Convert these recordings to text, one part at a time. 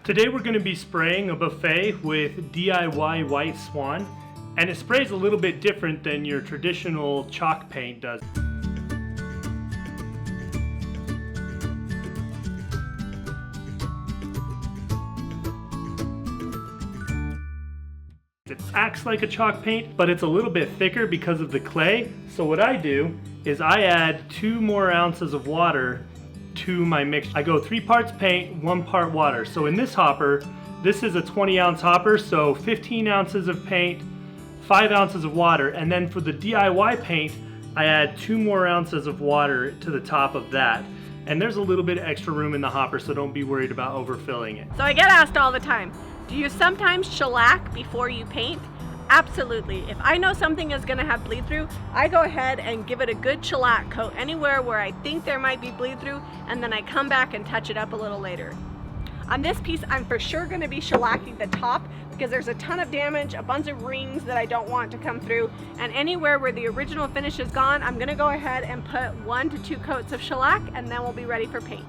Today we're going to be spraying a buffet with DIY White Swan, and it sprays a little bit different than your traditional chalk paint does. It acts like a chalk paint, but it's a little bit thicker because of the clay. So what I do is I add 2 more ounces of water to my mix. I go 3 parts paint, 1 part water. So in this hopper, this is a 20-ounce hopper, so 15 ounces of paint, 5 ounces of water, and then for the DIY paint, I add 2 more ounces of water to the top of that. And there's a little bit of extra room in the hopper, so don't be worried about overfilling it. So I get asked all the time, do you sometimes shellac before you paint? Absolutely. If I know something is going to have bleed through, I go ahead and give it a good shellac coat anywhere where I think there might be bleed through, and then I come back and touch it up a little later. On this piece, I'm for sure going to be shellacking the top because there's a ton of damage, a bunch of rings that I don't want to come through, and anywhere where the original finish is gone, I'm going to go ahead and put 1 to 2 coats of shellac, and then we'll be ready for paint.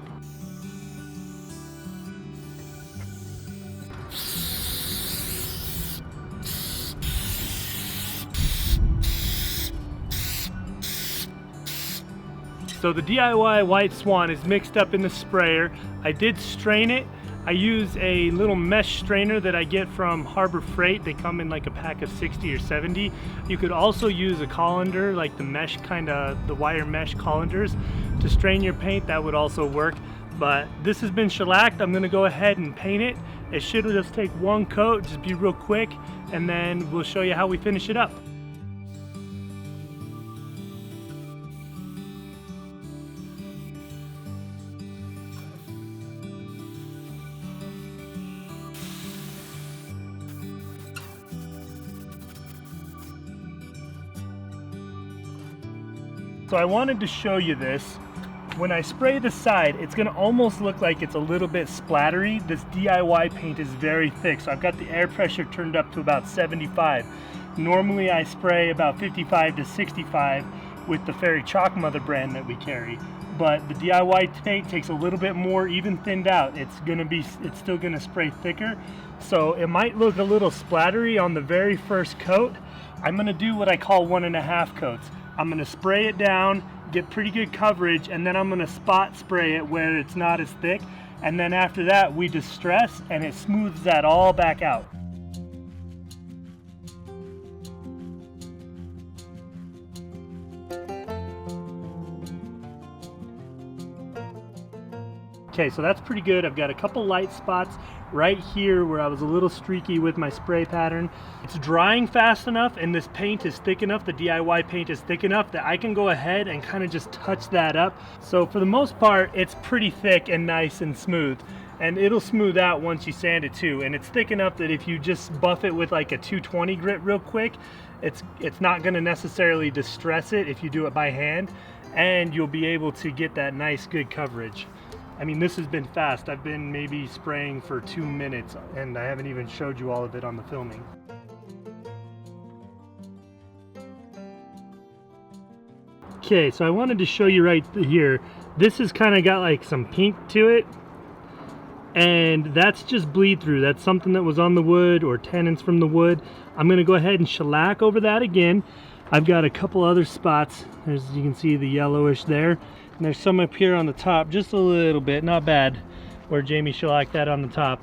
So the DIY White Swan is mixed up in the sprayer. I did strain it. I use a little mesh strainer that I get from Harbor Freight. They come in like a pack of 60 or 70. You could also use a colander, like the mesh the wire mesh colanders to strain your paint. That would also work. But this has been shellacked. I'm gonna go ahead and paint it. It should just take 1 coat, just be real quick, and then we'll show you how we finish it up. So I wanted to show you this. When I spray the side, it's gonna almost look like it's a little bit splattery. This DIY paint is very thick, so I've got the air pressure turned up to about 75. Normally I spray about 55 to 65 with the Fairy Chalk Mother brand that we carry. But the DIY paint takes a little bit more, even thinned out. It's still gonna spray thicker. So it might look a little splattery on the very first coat. I'm gonna do what I call 1.5 coats. I'm gonna spray it down, get pretty good coverage, and then I'm gonna spot spray it where it's not as thick. And then after that, we distress and it smooths that all back out. Okay, so that's pretty good. I've got a couple light spots right here where I was a little streaky with my spray pattern. It's drying fast enough and this paint is thick enough, the DIY paint is thick enough that I can go ahead and kind of just touch that up. So for the most part, it's pretty thick and nice and smooth. And it'll smooth out once you sand it too. And it's thick enough that if you just buff it with like a 220 grit real quick, it's not gonna necessarily distress it if you do it by hand, and you'll be able to get that nice good coverage. I mean, this has been fast. I've been maybe spraying for 2 minutes and I haven't even showed you all of it on the filming. Okay, so I wanted to show you right here. This has kind of got like some pink to it, and that's just bleed through. That's something that was on the wood or tannins from the wood. I'm gonna go ahead and shellac over that again. I've got a couple other spots. As you can see, the yellowish there. And there's some up here on the top, just a little bit, not bad, where Jami shellacked that on the top.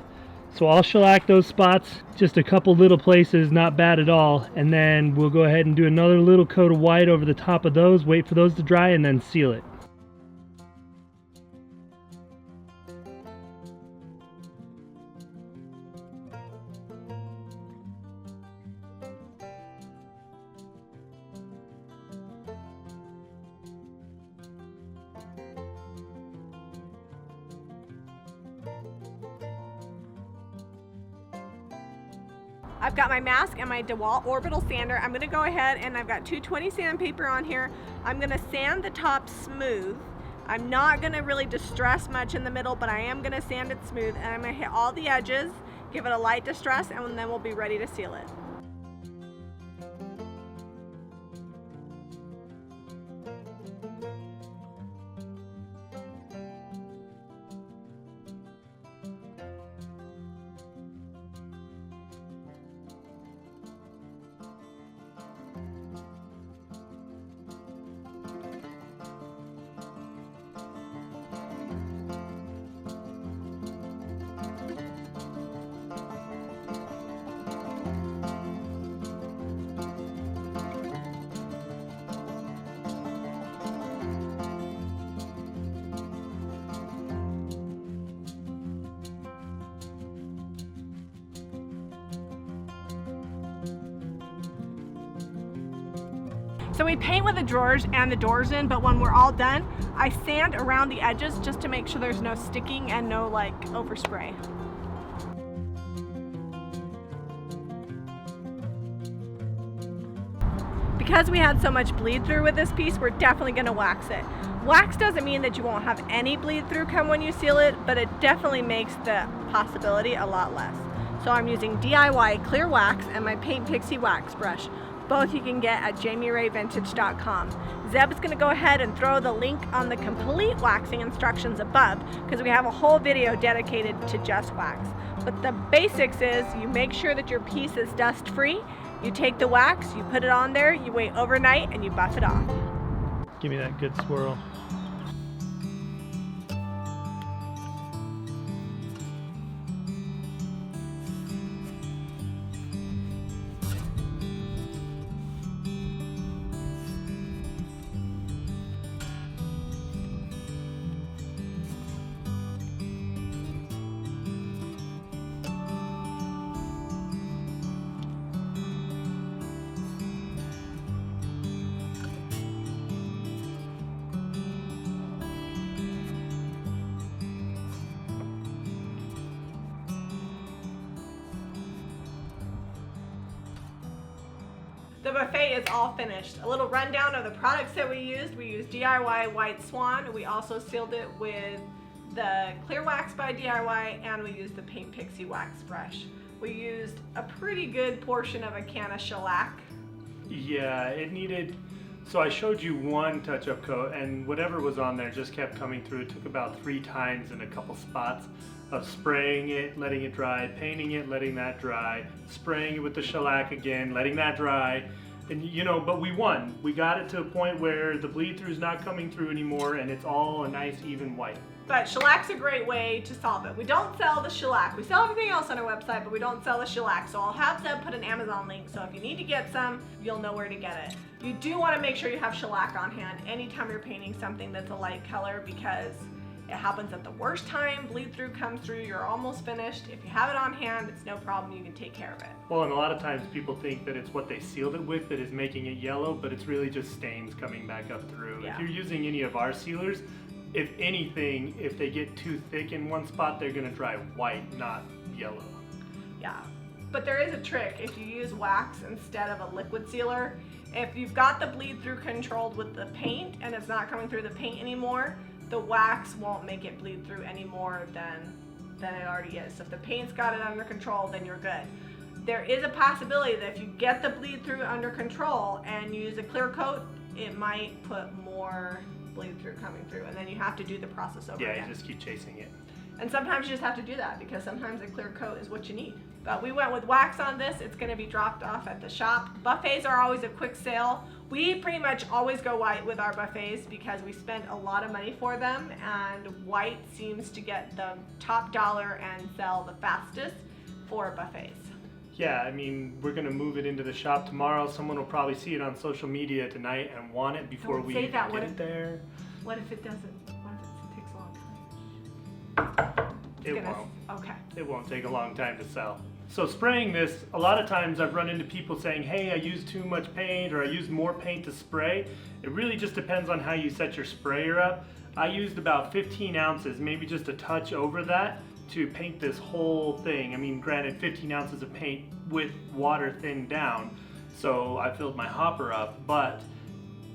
So I'll shellac those spots, just a couple little places, not bad at all. And then we'll go ahead and do another little coat of white over the top of those, wait for those to dry, and then seal it. I've got my mask and my DeWalt orbital sander. I'm gonna go ahead and I've got 220 sandpaper on here. I'm gonna sand the top smooth. I'm not gonna really distress much in the middle, but I am gonna sand it smooth, and I'm gonna hit all the edges, give it a light distress, and then we'll be ready to seal it. So we paint with the drawers and the doors in, but when we're all done, I sand around the edges just to make sure there's no sticking and no like overspray. Because we had so much bleed through with this piece, we're definitely gonna wax it. Wax doesn't mean that you won't have any bleed through come when you seal it, but it definitely makes the possibility a lot less. So I'm using DIY clear wax and my Paint Pixie wax brush. Both you can get at jamirayvintage.com. Zeb's gonna go ahead and throw the link on the complete waxing instructions above because we have a whole video dedicated to just wax. But the basics is you make sure that your piece is dust free. You take the wax, you put it on there, you wait overnight, and you buff it off. Give me that good swirl. The buffet is all finished. A little rundown of the products that we used. We used DIY White Swan. We also sealed it with the Clear Wax by DIY, and we used the Paint Pixie wax brush. We used a pretty good portion of a can of shellac. Yeah, it needed, so I showed you one touch-up coat, and whatever was on there just kept coming through. It took about 3 times in a couple spots of spraying it, letting it dry, painting it, letting that dry, spraying it with the shellac again, letting that dry. And you know, but we won. We got it to a point where the bleed through is not coming through anymore and it's all a nice even white. But shellac's a great way to solve it. We don't sell the shellac. We sell everything else on our website, but we don't sell the shellac. So I'll have Zeb put an Amazon link, so if you need to get some, you'll know where to get it. You do want to make sure you have shellac on hand anytime you're painting something that's a light color, because it happens at the worst time. Bleed through comes through, you're almost finished. If you have it on hand, it's no problem, you can take care of it. Well, and a lot of times people think that it's what they sealed it with that is making it yellow, but it's really just stains coming back up through. Yeah. If you're using any of our sealers, if anything, if they get too thick in one spot, they're gonna dry white, not yellow. Yeah, but there is a trick. If you use wax instead of a liquid sealer, if you've got the bleed through controlled with the paint and it's not coming through the paint anymore, the wax won't make it bleed through any more than it already is. So if the paint's got it under control, then you're good. There is a possibility that if you get the bleed through under control and you use a clear coat, it might put more bleed through coming through, and then you have to do the process over again. Yeah, you just keep chasing it. And sometimes you just have to do that because sometimes a clear coat is what you need. But we went with wax on this. It's going to be dropped off at the shop. Buffets are always a quick sale. We pretty much always go white with our buffets because we spend a lot of money for them, and white seems to get the top dollar and sell the fastest for buffets. Yeah, I mean, we're gonna move it into the shop tomorrow. Someone will probably see it on social media tonight and want it before Don't we say even that. get it there. What if it doesn't? What if it takes a long time? It won't. Okay. It won't take a long time to sell. So spraying this, a lot of times I've run into people saying, hey, I used too much paint or I used more paint to spray. It really just depends on how you set your sprayer up. I used about 15 ounces, maybe just a touch over that, to paint this whole thing. I mean, granted, 15 ounces of paint with water thinned down, so I filled my hopper up, but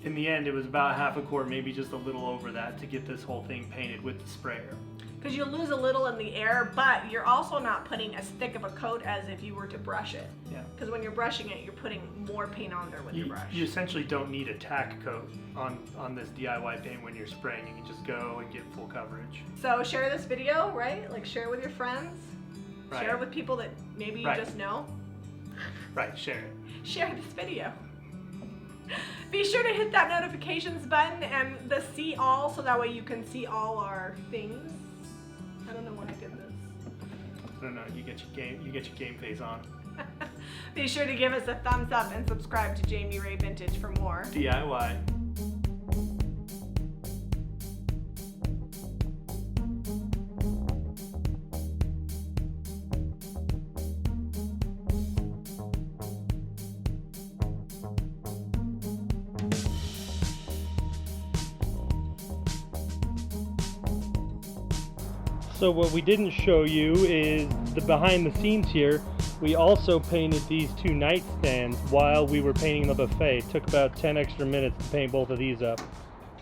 in the end it was about half a quart, maybe just a little over that, to get this whole thing painted with the sprayer. Because you lose a little in the air, but you're also not putting as thick of a coat as if you were to brush it. Yeah. Because when you're brushing it, you're putting more paint on there with the brush. You essentially don't need a tack coat on this DIY paint when you're spraying. You can just go and get full coverage. So share this video, right? Like share it with your friends. Right. Share it with people that maybe you just know. Right, share it. Share this video. Be sure to hit that notifications button and the see all, so that way you can see all our things. I don't know when I did this. I don't know, you get your game face on. Be sure to give us a thumbs up and subscribe to Jami Ray Vintage for more DIY. Also, what we didn't show you is the behind the scenes here. We also painted these two nightstands while we were painting the buffet. It took about 10 extra minutes to paint both of these up.